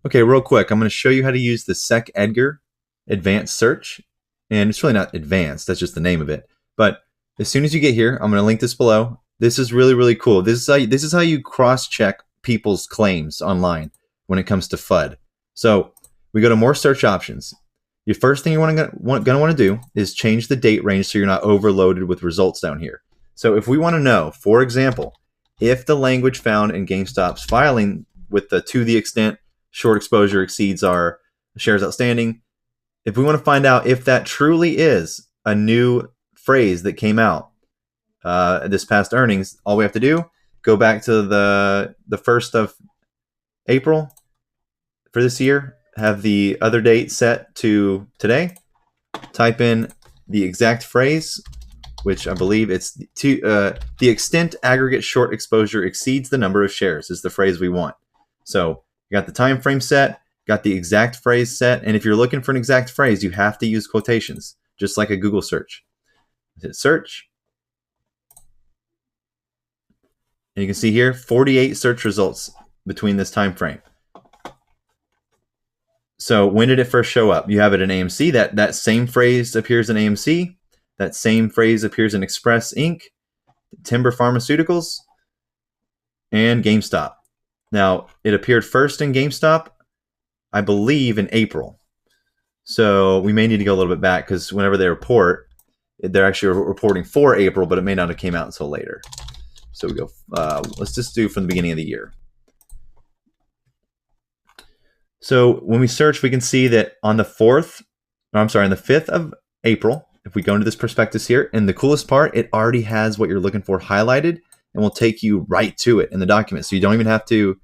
Okay, real quick, I'm going to show you how to use the SEC EDGAR advanced search. And it's really not advanced, that's just the name of it. But as soon as you get here, I'm going to link this below. This is really, really cool. This is how you cross-check people's claims online when it comes to FUD. So we go to more search options. Your first thing you're going to want to do is change the date range so you're not overloaded with results down here. So if we want to know, for example, if the language found in GameStop's filing with the to the extent short exposure exceeds our shares outstanding, if we want to find out if that truly is a new phrase that came out this past earnings, all we have to do, go back to the 1st of April for this year, have the other date set to today, type in the exact phrase, which I believe it's the extent aggregate short exposure exceeds the number of shares is the phrase we want. So you got the time frame set, got the exact phrase set, and if you're looking for an exact phrase, you have to use quotations, just like a Google search. Hit search. And you can see here 48 search results between this time frame. So when did it first show up? You have it in AMC. That same phrase appears in AMC. That same phrase appears in Express Inc., Timber Pharmaceuticals, and GameStop. Now, it appeared first in GameStop, I believe, in April. So we may need to go a little bit back because whenever they report, they're actually reporting for April, but it may not have came out until later. So we go, let's just do from the beginning of the year. So when we search, we can see that on the 5th of April, if we go into this prospectus here, and the coolest part, it already has what you're looking for highlighted and will take you right to it in the document. So you don't even have to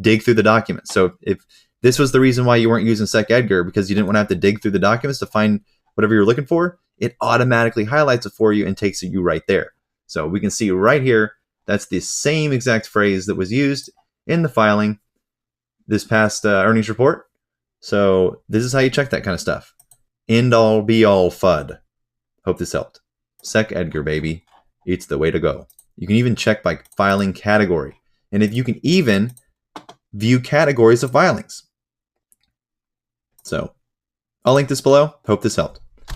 dig through the document. So if this was the reason why you weren't using SEC EDGAR, because you didn't want to have to dig through the documents to find whatever you're looking for, it automatically highlights it for you and takes you right there. So we can see right here, that's the same exact phrase that was used in the filing this past earnings report. So this is how you check that kind of stuff. End all be all FUD. Hope this helped. SEC EDGAR, baby. It's the way to go. You can even check by filing category. And if you can even view categories of filings. So I'll link this below. Hope this helped.